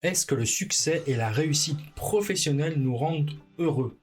Est-ce que le succès et la réussite professionnelle nous rendent heureux?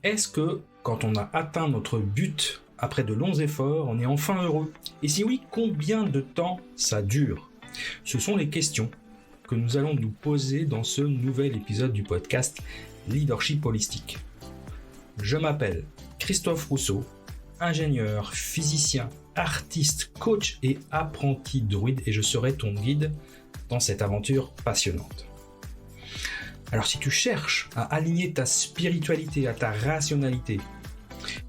Est-ce que, quand on a atteint notre but après de longs efforts, on est enfin heureux? Et si oui, combien de temps ça dure? Ce sont les questions que nous allons nous poser dans ce nouvel épisode du podcast Leadership Holistique. Je m'appelle Christophe Rousseau, ingénieur, physicien, artiste, coach et apprenti druide, et je serai ton guide dans cette aventure passionnante. Alors si tu cherches à aligner ta spiritualité à ta rationalité,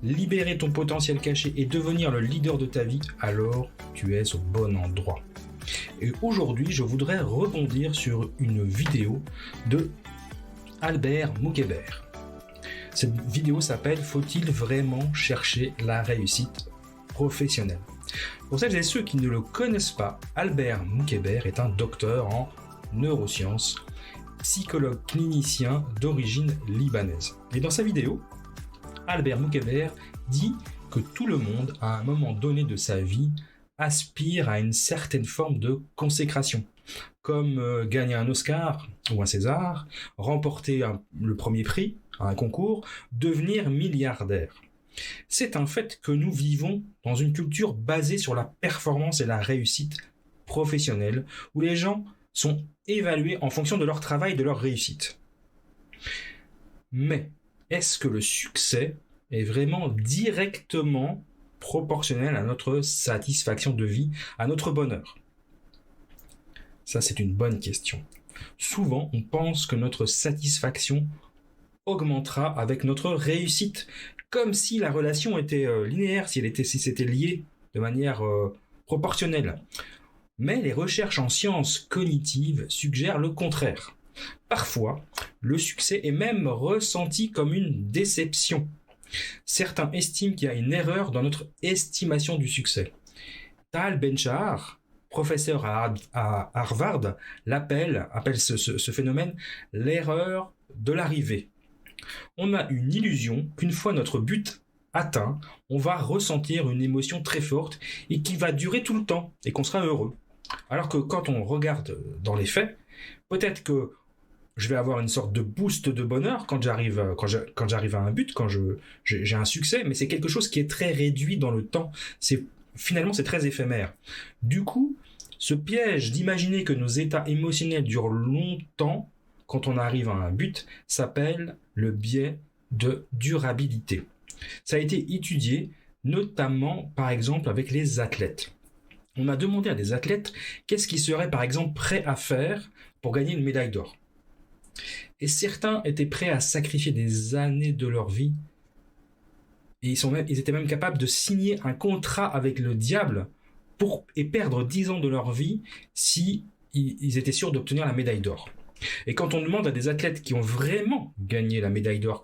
libérer ton potentiel caché et devenir le leader de ta vie, alors tu es au bon endroit. Et aujourd'hui, je voudrais rebondir sur une vidéo de Albert Moukébert. Cette vidéo s'appelle « Faut-il vraiment chercher la réussite professionnelle ?» Pour celles et ceux qui ne le connaissent pas, Albert Moukébert est un docteur en neurosciences, psychologue clinicien d'origine libanaise. Et dans sa vidéo, Albert Moukébert dit que tout le monde, à un moment donné de sa vie, aspire à une certaine forme de consécration, comme gagner un Oscar ou un César, remporter le premier prix à un concours, devenir milliardaire. C'est un fait que nous vivons dans une culture basée sur la performance et la réussite professionnelle, où les gens sont évalués en fonction de leur travail et de leur réussite. Mais est-ce que le succès est vraiment directement proportionnel à notre satisfaction de vie, à notre bonheur? Ça, c'est une bonne question. Souvent, on pense que notre satisfaction augmentera avec notre réussite, comme si la relation était linéaire, si c'était lié de manière proportionnelle. Mais les recherches en sciences cognitives suggèrent le contraire. Parfois, le succès est même ressenti comme une déception. Certains estiment qu'il y a une erreur dans notre estimation du succès. Tal Ben-Shahar, professeur à Harvard, appelle ce phénomène l'erreur de l'arrivée. On a une illusion qu'une fois notre but atteint, on va ressentir une émotion très forte et qui va durer tout le temps et qu'on sera heureux. Alors que quand on regarde dans les faits, peut-être que je vais avoir une sorte de boost de bonheur quand j'arrive à un but, quand j'ai un succès, mais c'est quelque chose qui est très réduit dans le temps. Finalement, c'est très éphémère. Du coup, ce piège d'imaginer que nos états émotionnels durent longtemps quand on arrive à un but s'appelle le biais de durabilité. Ça a été étudié notamment par exemple avec les athlètes. On a demandé à des athlètes qu'est-ce qu'ils seraient par exemple prêts à faire pour gagner une médaille d'or. Et certains étaient prêts à sacrifier des années de leur vie. Et ils étaient même capables de signer un contrat avec le diable et perdre 10 ans de leur vie si ils étaient sûrs d'obtenir la médaille d'or. Et quand on demande à des athlètes qui ont vraiment gagné la médaille d'or,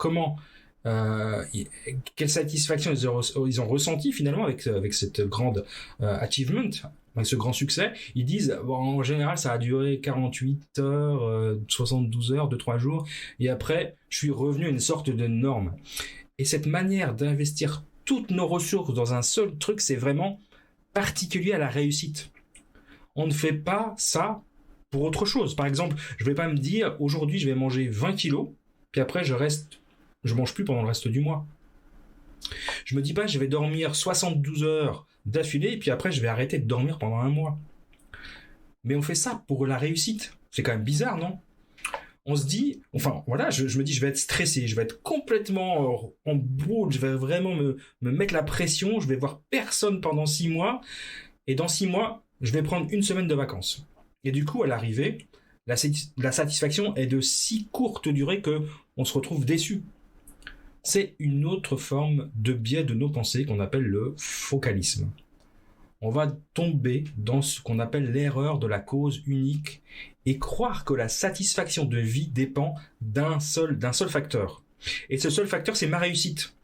quelle satisfaction ils ont ressenti finalement avec cette grande achievement, avec ce grand succès, ils disent en général ça a duré 48 heures, 72 heures, 2-3 jours, et après je suis revenu à une sorte de norme. Et cette manière d'investir toutes nos ressources dans un seul truc, c'est vraiment particulier à la réussite. On ne fait pas ça pour autre chose. Par exemple, je vais pas me dire aujourd'hui je vais manger 20 kilos, puis après je mange plus pendant le reste du mois. Je me dis pas je vais dormir 72 heures d'affilée, et puis après je vais arrêter de dormir pendant un mois. Mais on fait ça pour la réussite. C'est quand même bizarre, non? On se dit, enfin voilà, je me dis je vais être stressé, je vais être complètement en boule, je vais vraiment me mettre la pression, je vais voir personne pendant 6 mois, et dans 6 mois, je vais prendre une semaine de vacances. Et du coup, à l'arrivée, la satisfaction est de si courte durée qu'on se retrouve déçu. C'est une autre forme de biais de nos pensées qu'on appelle le focalisme. On va tomber dans ce qu'on appelle l'erreur de la cause unique et croire que la satisfaction de vie dépend d'un seul facteur. Et ce seul facteur, c'est ma réussite,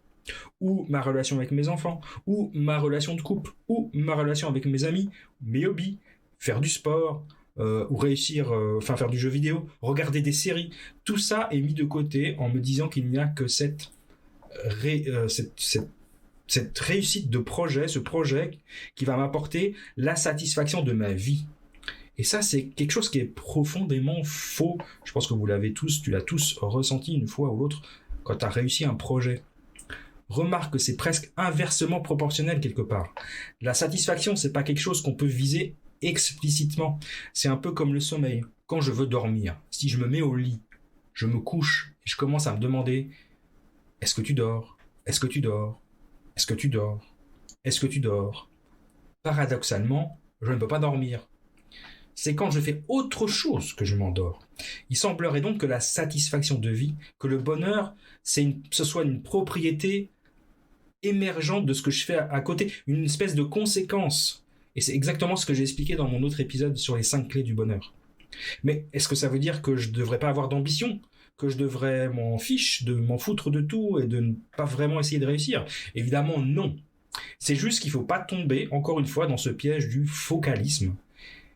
ou ma relation avec mes enfants, ou ma relation de couple, ou ma relation avec mes amis, mes hobbies, faire du sport, ou réussir, faire du jeu vidéo, regarder des séries. Tout ça est mis de côté en me disant qu'il n'y a que cette réussite de projet, ce projet qui va m'apporter la satisfaction de ma vie. Et ça, c'est quelque chose qui est profondément faux. Je pense que tu l'as tous ressenti une fois ou l'autre quand tu as réussi un projet. Remarque que c'est presque inversement proportionnel quelque part. La satisfaction, c'est pas quelque chose qu'on peut viser explicitement. C'est un peu comme le sommeil. Quand je veux dormir, si je me mets au lit, je me couche et je commence à me demander: est-ce que tu dors? Est-ce que tu dors? Est-ce que tu dors? Est-ce que tu dors? Paradoxalement, je ne peux pas dormir. C'est quand je fais autre chose que je m'endors. Il semblerait donc que la satisfaction de vie, que le bonheur, ce soit une propriété émergente de ce que je fais à côté, une espèce de conséquence. Et c'est exactement ce que j'ai expliqué dans mon autre épisode sur les 5 clés du bonheur. Mais est-ce que ça veut dire que je ne devrais pas avoir d'ambition? Que je devrais m'en fiche, de m'en foutre de tout et de ne pas vraiment essayer de réussir? Évidemment, non. C'est juste qu'il ne faut pas tomber, encore une fois, dans ce piège du focalisme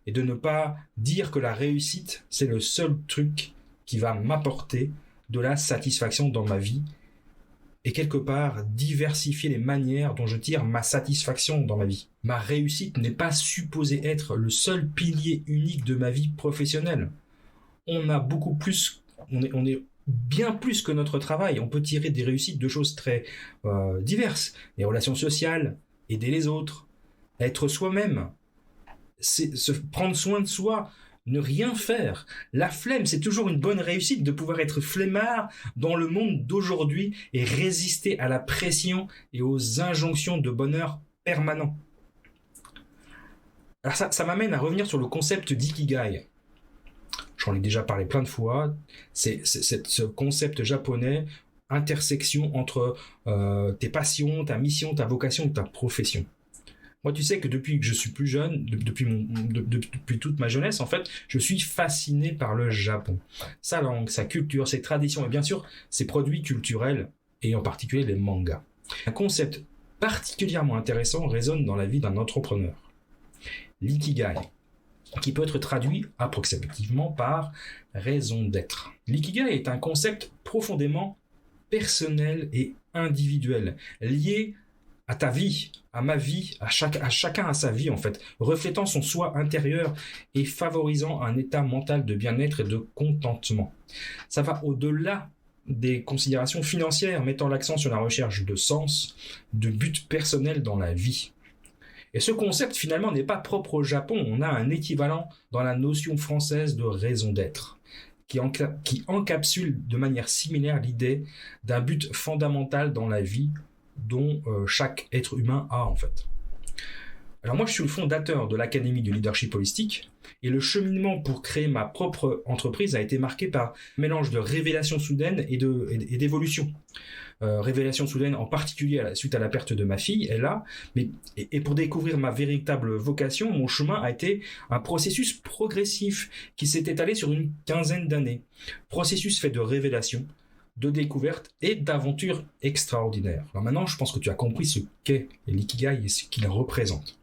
et de ne pas dire que la réussite, c'est le seul truc qui va m'apporter de la satisfaction dans ma vie et quelque part diversifier les manières dont je tire ma satisfaction dans ma vie. Ma réussite n'est pas supposée être le seul pilier unique de ma vie professionnelle. On a beaucoup plus, on est bien plus que notre travail. On peut tirer des réussites de choses très diverses. Les relations sociales, aider les autres, être soi-même, se prendre soin de soi, ne rien faire. La flemme, c'est toujours une bonne réussite de pouvoir être flemmard dans le monde d'aujourd'hui et résister à la pression et aux injonctions de bonheur permanent. Alors ça m'amène à revenir sur le concept d'ikigai. J'en ai déjà parlé plein de fois. C'est ce concept japonais, intersection entre tes passions, ta mission, ta vocation ou ta profession. Moi, tu sais que depuis que je suis plus jeune, depuis toute ma jeunesse, en fait, je suis fasciné par le Japon. Sa langue, sa culture, ses traditions et bien sûr, ses produits culturels et en particulier les mangas. Un concept particulièrement intéressant résonne dans la vie d'un entrepreneur. L'ikigai, qui peut être traduit approximativement par raison d'être. L'ikigai est un concept profondément personnel et individuel, lié à ta vie, à ma vie, à chacun à sa vie en fait, reflétant son soi intérieur et favorisant un état mental de bien-être et de contentement. Ça va au-delà des considérations financières, mettant l'accent sur la recherche de sens, de but personnel dans la vie. Et ce concept finalement n'est pas propre au Japon, on a un équivalent dans la notion française de raison d'être, qui encapsule de manière similaire l'idée d'un but fondamental dans la vie dont chaque être humain a en fait. Alors moi je suis le fondateur de l'Académie du leadership holistique et le cheminement pour créer ma propre entreprise a été marqué par un mélange de révélations soudaines et d'évolution. Révélation soudaine en particulier suite à la perte de ma fille, Ella, et pour découvrir ma véritable vocation, mon chemin a été un processus progressif qui s'est étalé sur une quinzaine d'années. Processus fait de révélations, de découvertes et d'aventures extraordinaires. Alors maintenant, je pense que tu as compris ce qu'est l'ikigai et ce qu'il représente.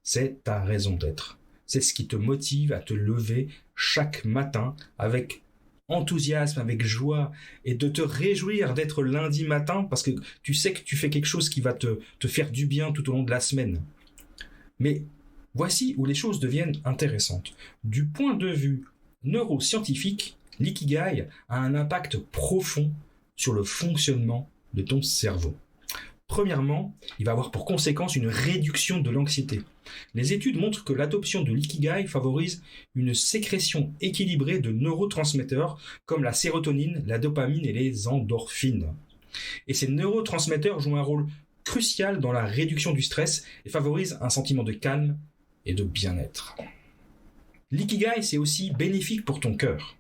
C'est ta raison d'être. C'est ce qui te motive à te lever chaque matin avec enthousiasme, avec joie, et de te réjouir d'être lundi matin parce que tu sais que tu fais quelque chose qui va te faire du bien tout au long de la semaine. Mais voici où les choses deviennent intéressantes. Du point de vue neuroscientifique, l'ikigai a un impact profond sur le fonctionnement de ton cerveau. Premièrement, il va avoir pour conséquence une réduction de l'anxiété. Les études montrent que l'adoption de l'ikigai favorise une sécrétion équilibrée de neurotransmetteurs comme la sérotonine, la dopamine et les endorphines. Et ces neurotransmetteurs jouent un rôle crucial dans la réduction du stress et favorisent un sentiment de calme et de bien-être. L'ikigai, c'est aussi bénéfique pour ton cœur.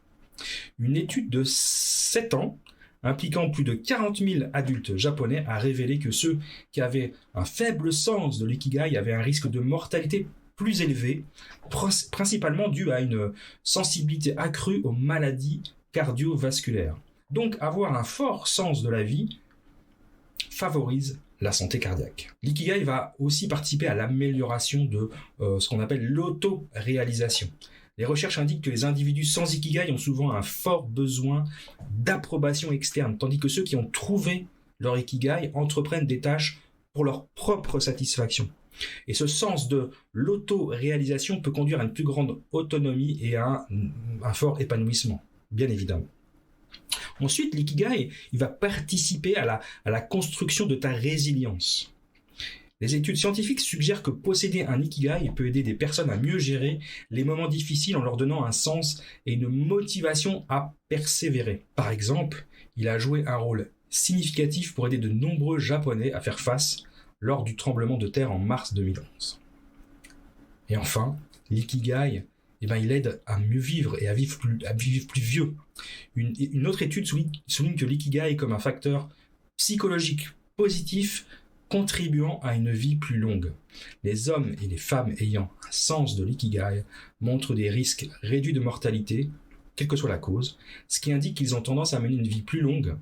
Une étude de 7 ans impliquant plus de 40 000 adultes japonais a révélé que ceux qui avaient un faible sens de l'ikigai avaient un risque de mortalité plus élevé, principalement dû à une sensibilité accrue aux maladies cardiovasculaires. Donc avoir un fort sens de la vie favorise la santé cardiaque. L'ikigai va aussi participer à l'amélioration de ce qu'on appelle l'auto-réalisation. Les recherches indiquent que les individus sans ikigai ont souvent un fort besoin d'approbation externe, tandis que ceux qui ont trouvé leur ikigai entreprennent des tâches pour leur propre satisfaction. Et ce sens de l'auto-réalisation peut conduire à une plus grande autonomie et à un fort épanouissement, bien évidemment. Ensuite, l'ikigai, il va participer à la construction de ta résilience. Les études scientifiques suggèrent que posséder un ikigai peut aider des personnes à mieux gérer les moments difficiles en leur donnant un sens et une motivation à persévérer. Par exemple, il a joué un rôle significatif pour aider de nombreux Japonais à faire face lors du tremblement de terre en mars 2011. Et enfin, l'ikigai, il aide à mieux vivre et à vivre plus vieux. Une autre étude souligne que l'ikigai est comme un facteur psychologique positif contribuant à une vie plus longue. Les hommes et les femmes ayant un sens de l'ikigai montrent des risques réduits de mortalité, quelle que soit la cause, ce qui indique qu'ils ont tendance à mener une vie plus longue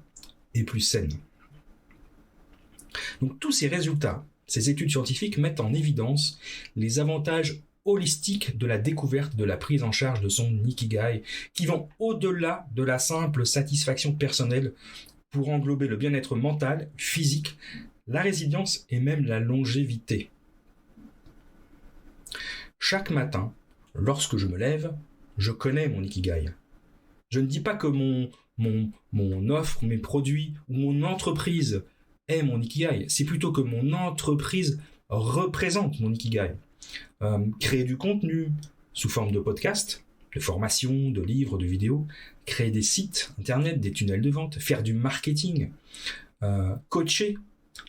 et plus saine. Donc tous ces résultats, ces études scientifiques mettent en évidence les avantages holistiques de la découverte de la prise en charge de son ikigai, qui vont au-delà de la simple satisfaction personnelle pour englober le bien-être mental, physique, la résilience et même la longévité. Chaque matin, lorsque je me lève, je connais mon ikigai. Je ne dis pas que mon offre, mes produits ou mon entreprise est mon ikigai. C'est plutôt que mon entreprise représente mon ikigai. Créer du contenu sous forme de podcast, de formation, de livres, de vidéos, créer des sites internet, des tunnels de vente, faire du marketing, coacher,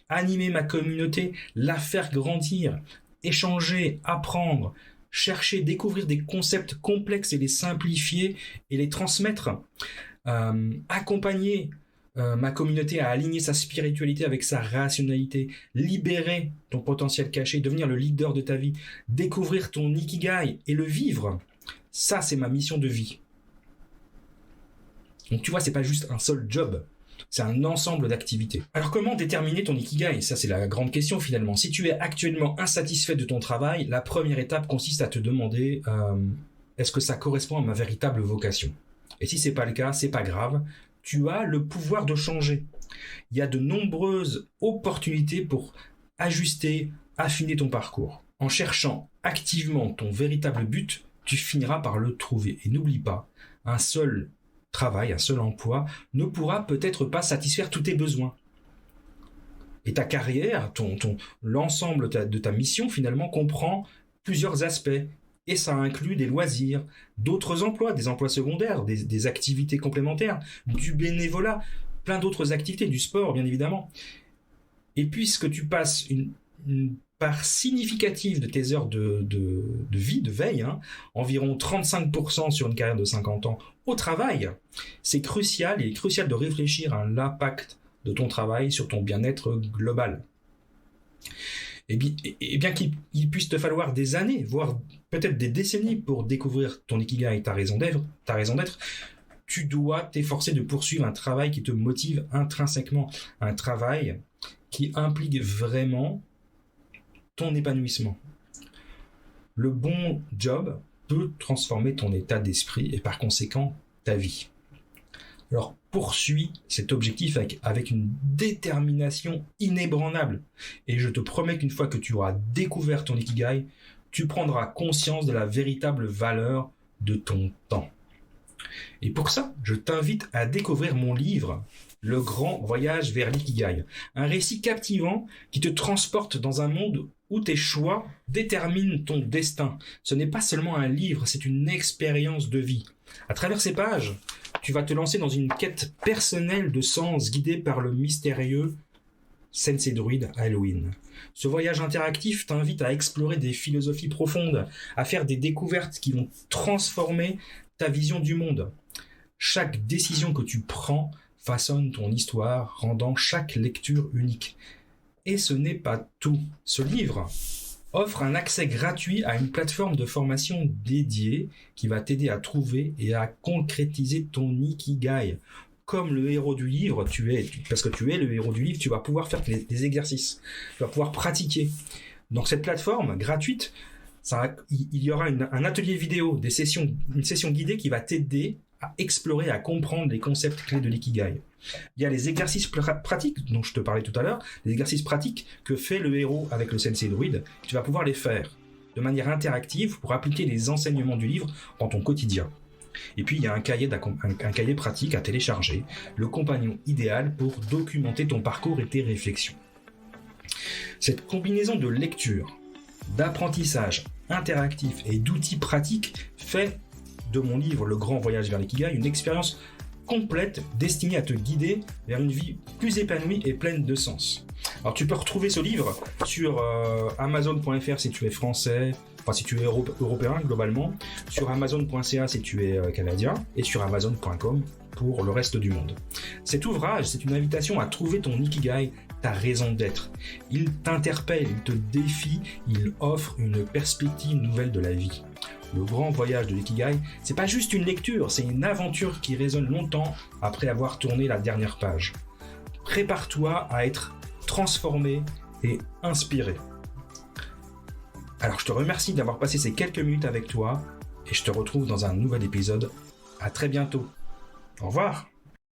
animer ma communauté, la faire grandir, échanger, apprendre, chercher, découvrir des concepts complexes et les simplifier et les transmettre, accompagner ma communauté à aligner sa spiritualité avec sa rationalité, libérer ton potentiel caché, devenir le leader de ta vie, découvrir ton ikigai et le vivre. Ça, c'est ma mission de vie. Donc tu vois, c'est pas juste un seul job. C'est un ensemble d'activités. Alors comment déterminer ton ikigai ? Ça, c'est la grande question finalement. Si tu es actuellement insatisfait de ton travail, la première étape consiste à te demander est-ce que ça correspond à ma véritable vocation ? Et si c'est pas le cas, c'est pas grave. Tu as le pouvoir de changer. Il y a de nombreuses opportunités pour ajuster, affiner ton parcours. En cherchant activement ton véritable but, tu finiras par le trouver. Et n'oublie pas, un seul travail, un seul emploi ne pourra peut-être pas satisfaire tous tes besoins. Et ta carrière, l'ensemble de ta mission finalement comprend plusieurs aspects. Et ça inclut des loisirs, d'autres emplois, des emplois secondaires, des activités complémentaires, du bénévolat, plein d'autres activités, du sport bien évidemment. Et puisque tu passes une part significative de tes heures de vie, de veille, environ 35% sur une carrière de 50 ans au travail, c'est crucial, il est crucial de réfléchir à l'impact de ton travail sur ton bien-être global. Et bien qu'il puisse te falloir des années, voire peut-être des décennies pour découvrir ton ikigai et ta raison d'être, tu dois t'efforcer de poursuivre un travail qui te motive intrinsèquement, un travail qui implique vraiment ton épanouissement. Le bon job peut transformer ton état d'esprit et par conséquent ta vie. Alors poursuis cet objectif avec une détermination inébranlable. Et je te promets qu'une fois que tu auras découvert ton ikigai, tu prendras conscience de la véritable valeur de ton temps. Et pour ça, je t'invite à découvrir mon livre, Le Grand Voyage vers l'ikigai. Un récit captivant qui te transporte dans un monde où tes choix déterminent ton destin. Ce n'est pas seulement un livre, c'est une expérience de vie. À travers ces pages, tu vas te lancer dans une quête personnelle de sens guidée par le mystérieux Sensei Druid Halloween. Ce voyage interactif t'invite à explorer des philosophies profondes, à faire des découvertes qui vont transformer ta vision du monde. Chaque décision que tu prends façonne ton histoire, rendant chaque lecture unique. Et ce n'est pas tout. Ce livre offre un accès gratuit à une plateforme de formation dédiée qui va t'aider à trouver et à concrétiser ton ikigai. Comme le héros du livre, parce que tu es le héros du livre, tu vas pouvoir faire des exercices, tu vas pouvoir pratiquer. Dans cette plateforme gratuite, il y aura un atelier vidéo, une session guidée qui va t'aider à explorer, à comprendre les concepts clés de l'ikigai. Il y a les exercices pratiques dont je te parlais tout à l'heure, les exercices pratiques que fait le héros avec le sensei druide. Tu vas pouvoir les faire de manière interactive pour appliquer les enseignements du livre dans ton quotidien. Et puis il y a un cahier pratique à télécharger, le compagnon idéal pour documenter ton parcours et tes réflexions. Cette combinaison de lecture, d'apprentissage interactif et d'outils pratiques fait de mon livre Le Grand Voyage vers l'Ikigai une expérience complète destinée à te guider vers une vie plus épanouie et pleine de sens. Alors tu peux retrouver ce livre sur Amazon.fr si tu es français, enfin si tu es européen globalement, sur Amazon.ca si tu es canadien et sur Amazon.com pour le reste du monde. Cet ouvrage, c'est une invitation à trouver ton Ikigai, ta raison d'être. Il t'interpelle, il te défie, il offre une perspective nouvelle de la vie. Le Grand Voyage de l'Ikigai, c'est pas juste une lecture, c'est une aventure qui résonne longtemps après avoir tourné la dernière page. Prépare-toi à être transformé et inspiré. Alors je te remercie d'avoir passé ces quelques minutes avec toi et je te retrouve dans un nouvel épisode. À très bientôt. Au revoir.